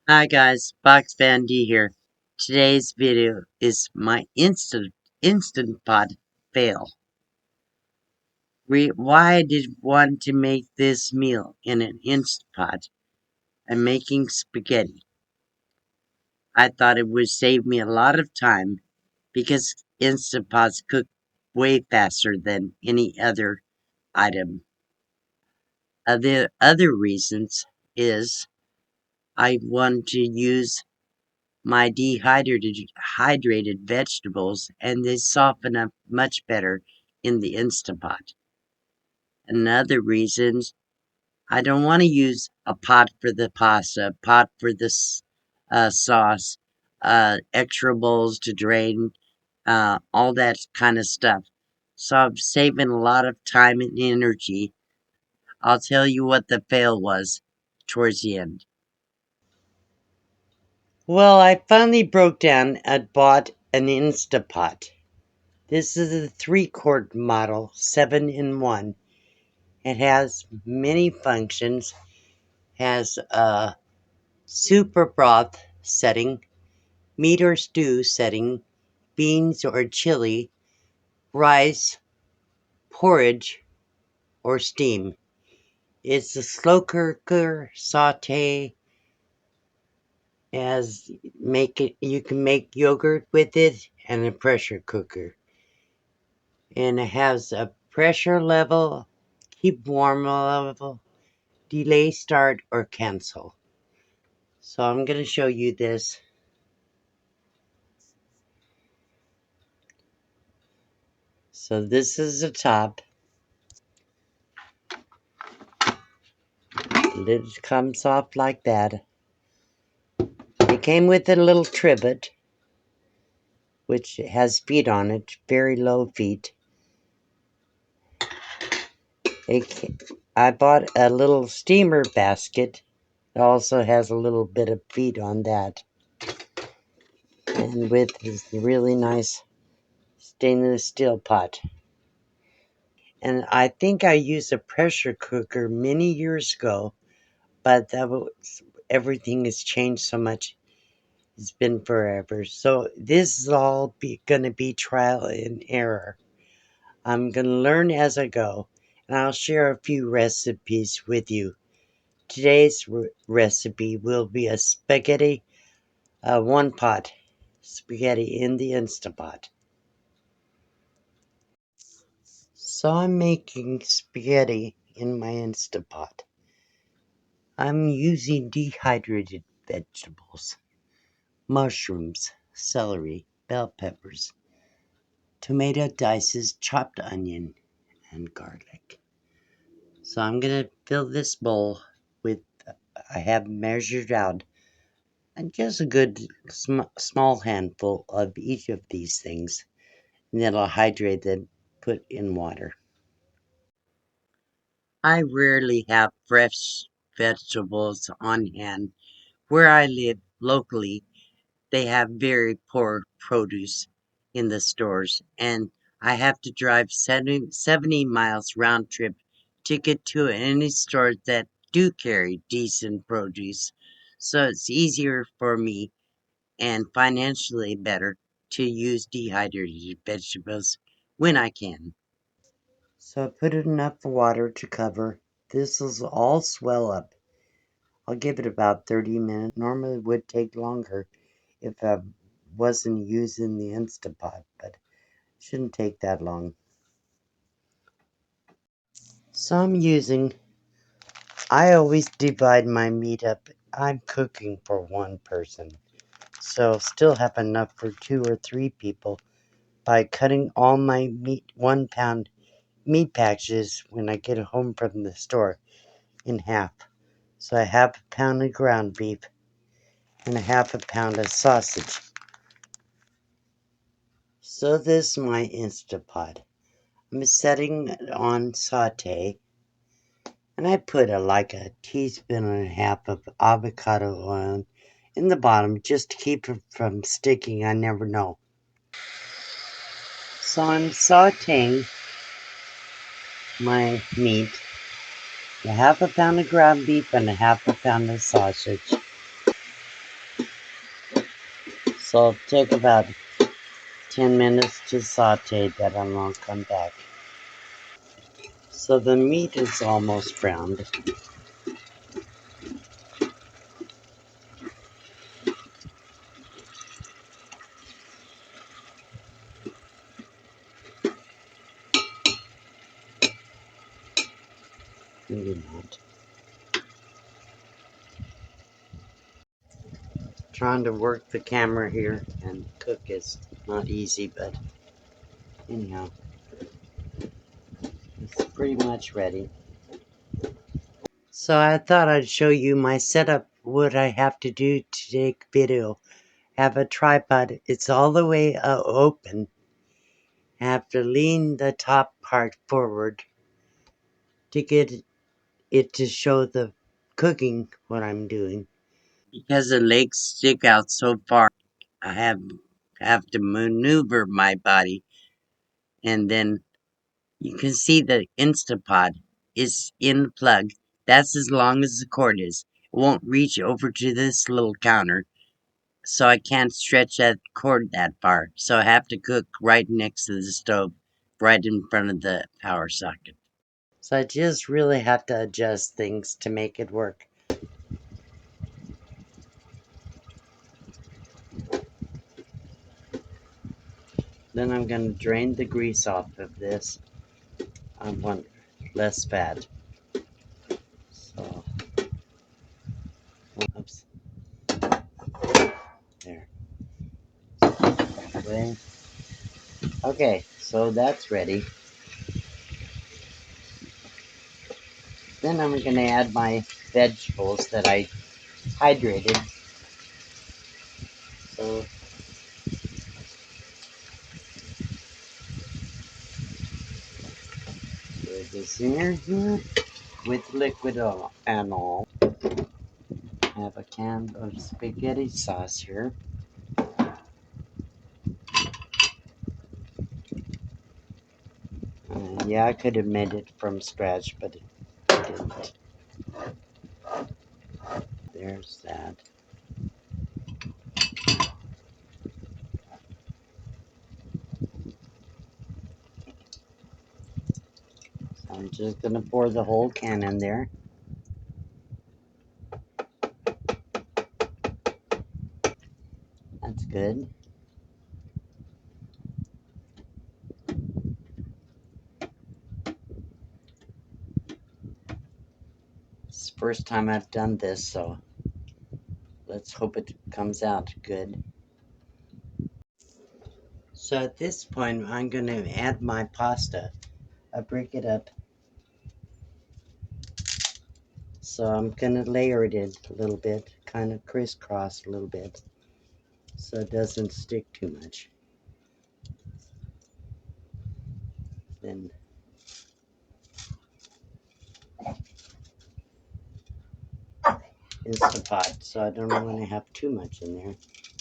Hi guys, Box Van D here. Today's video is my instant pot fail. Why I did want to make this meal in an instant pot. I'm making spaghetti. I thought it would save me a lot of time because instant pots cook way faster than any other item. The other reasons is I want to use my hydrated vegetables, and they soften up much better in the Instant Pot. Another reason, I don't want to use a pot for the pasta, pot for the sauce, extra bowls to drain, all that kind of stuff. So I'm saving a lot of time and energy. I'll tell you what the fail was towards the end. Well, I finally broke down and bought an Instapot. This is a 3-quart model, 7-in-1. It has many functions. Has a super broth setting, meat or stew setting, beans or chili, rice, porridge, or steam. It's a slow cooker, saute, as make it. You can make yogurt with it, and a pressure cooker. And it has a pressure level, keep warm level, delay start or cancel. So I'm going to show you this. So this is the top. The lid comes off like that. It came with a little trivet, which has feet on it, very low feet. I bought a little steamer basket. It also has a little bit of feet on that. And with this really nice stainless steel pot. And I think I used a pressure cooker many years ago, but everything has changed so much. It's been forever. So this is all going to be trial and error. I'm going to learn as I go, and I'll share a few recipes with you. Today's recipe will be a spaghetti, one pot spaghetti in the Instant Pot. So I'm making spaghetti in my Instant Pot. I'm using dehydrated vegetables, mushrooms, celery, bell peppers, tomato dices, chopped onion, and garlic. So I'm going to fill this bowl with, I have measured out just a good small handful of each of these things. And then I'll hydrate them, put in water. I rarely have fresh vegetables on hand. Where I live locally, they have very poor produce in the stores, and I have to drive 70 miles round trip to get to any stores that do carry decent produce. So it's easier for me and financially better to use dehydrated vegetables when I can. So I put enough water to cover. This will all swell up. I'll give it about 30 minutes. Normally it would take longer if I wasn't using the Instant Pot, but it shouldn't take that long. So I always divide my meat up. I'm cooking for one person, so still have enough for 2 or 3 people by cutting all my meat, 1 pound meat packages when I get home from the store, in half. So I have a pound of ground beef and a half a pound of sausage. So this is my Instant Pot. I'm setting it on saute, and I put like a teaspoon and a half of avocado oil in the bottom just to keep it from sticking. I never know. So I'm sauteing my meat, a half a pound of ground beef and a half a pound of sausage. So it'll take about 10 minutes to saute that, and I'll come back. So the meat is almost browned. Maybe not. Trying to work the camera here and cook is not easy, but anyhow, it's pretty much ready. So I thought I'd show you my setup, what I have to do to take video. Have a tripod, it's all the way open. I have to lean the top part forward to get it to show the cooking, what I'm doing. Because the legs stick out so far, I have to maneuver my body, and then you can see the Instapot is in the plug. That's as long as the cord is. It won't reach over to this little counter, so I can't stretch that cord that far. So I have to cook right next to the stove, right in front of the power socket. So I just really have to adjust things to make it work. Then I'm going to drain the grease off of this. I want less fat. So, oops. There. Okay, so that's ready. Then I'm going to add my vegetables that I hydrated. So put this in here with liquid and all. I have a can of spaghetti sauce here. Yeah, I could have made it from scratch, but I didn't. There's that. So I'm just going to pour the whole can in there. That's good. It's the first time I've done this, so let's hope it comes out good. So at this point, I'm going to add my pasta. I break it up. So I'm going to layer it in a little bit, kind of crisscross a little bit, so it doesn't stick too much. Then is the pot, so I don't want to have too much in there.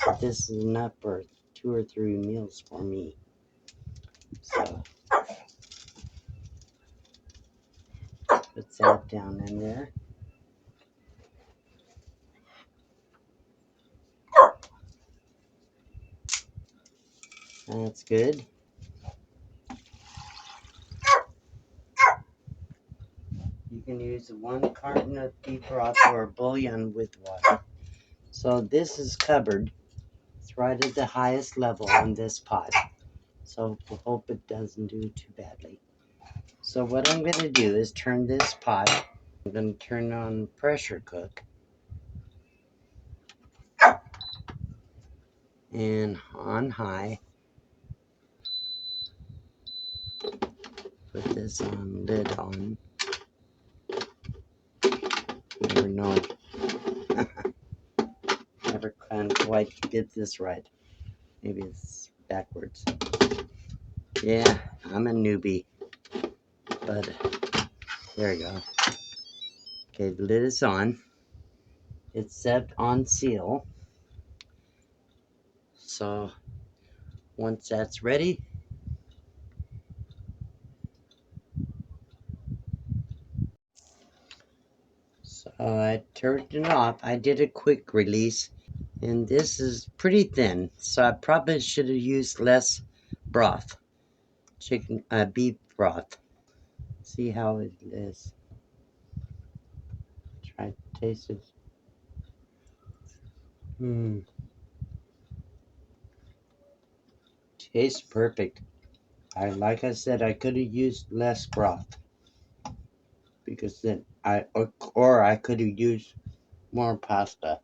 But this is enough for 2 or 3 meals for me. So put that down in there. That's good. You can use 1 carton of beef broth or bouillon with water. So this is covered. It's right at the highest level on this pot. So I hope it doesn't do too badly. So what I'm going to do is turn this pot. I'm going to turn on pressure cook. And on high. Put this on lid on. Never know. Never can quite get this right. Maybe it's backwards. Yeah, I'm a newbie. But there you go. Okay, the lid is on. It's set on seal. So once that's ready, so I turned it off. I did a quick release, And this is pretty thin, so I probably should have used less broth. Beef broth. See how it is. Try to taste it. Mmm. Tastes perfect. Like I said, I could have used less broth because then or I could have used more pasta.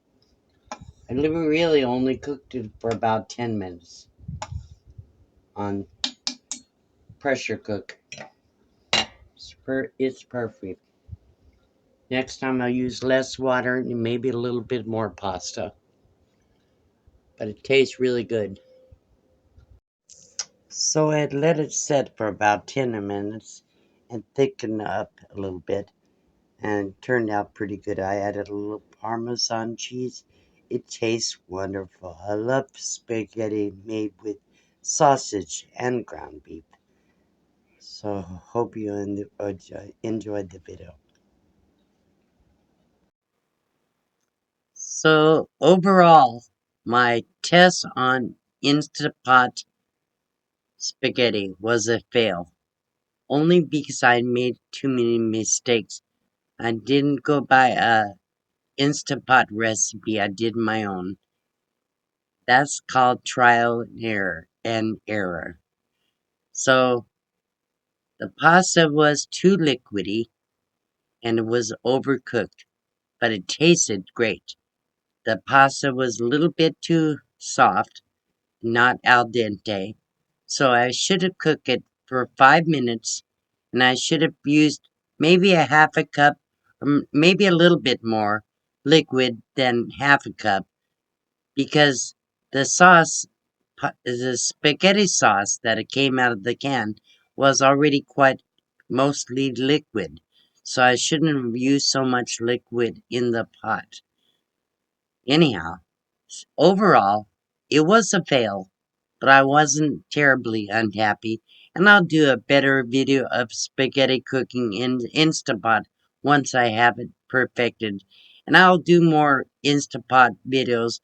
I really only cooked it for about 10 minutes on pressure cook. It's perfect. Next time I'll use less water and maybe a little bit more pasta. But it tastes really good. So I let it set for about 10 minutes and thicken up a little bit, and it turned out pretty good. I added a little Parmesan cheese. It tastes wonderful. I love spaghetti made with sausage and ground beef. So hope you enjoyed the video. So overall, my test on Instapot spaghetti was a fail, only because I made too many mistakes. I didn't go by a Instapot recipe. I did my own. That's called trial and error. So the pasta was too liquidy and it was overcooked, but it tasted great. The pasta was a little bit too soft, not al dente, so I should have cooked it for 5 minutes, and I should have used maybe a half a cup, or maybe a little bit more liquid than half a cup, because the sauce, the spaghetti sauce that it came out of the can, was already quite mostly liquid, so I shouldn't have used so much liquid in the pot. Anyhow, overall, it was a fail, but I wasn't terribly unhappy, and I'll do a better video of spaghetti cooking in Instapot once I have it perfected, and I'll do more Instapot videos,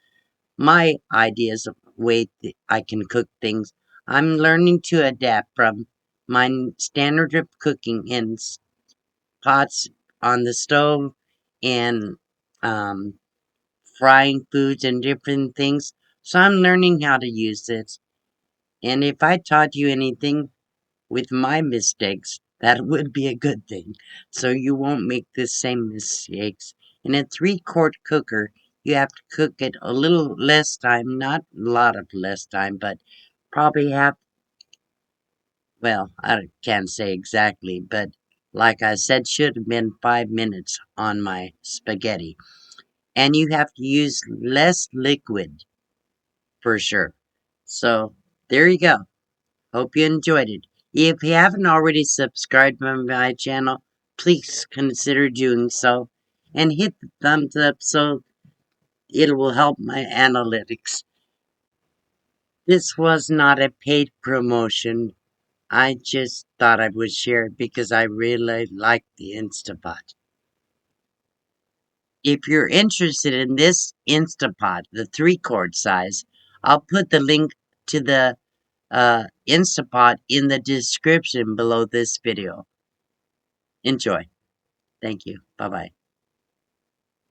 my ideas of way I can cook things. I'm learning to adapt from my standard of cooking in pots on the stove and um, frying foods and different things. So I'm learning how to use this. And if I taught you anything with my mistakes, that would be a good thing. So you won't make the same mistakes. In a 3-quart cooker, you have to cook it a little less time, not a lot of less time, but probably half, well, I can't say exactly, but like I said, should have been 5 minutes on my spaghetti. And you have to use less liquid for sure. So there you go. Hope you enjoyed it. If you haven't already subscribed to my channel, please consider doing so and hit the thumbs up so it will help my analytics. This was not a paid promotion. I just thought I would share it because I really like the Instapot. If you're interested in this Instapot, the 3-quart size, I'll put the link to the Instapot in the description below this video. Enjoy. Thank you. Bye bye.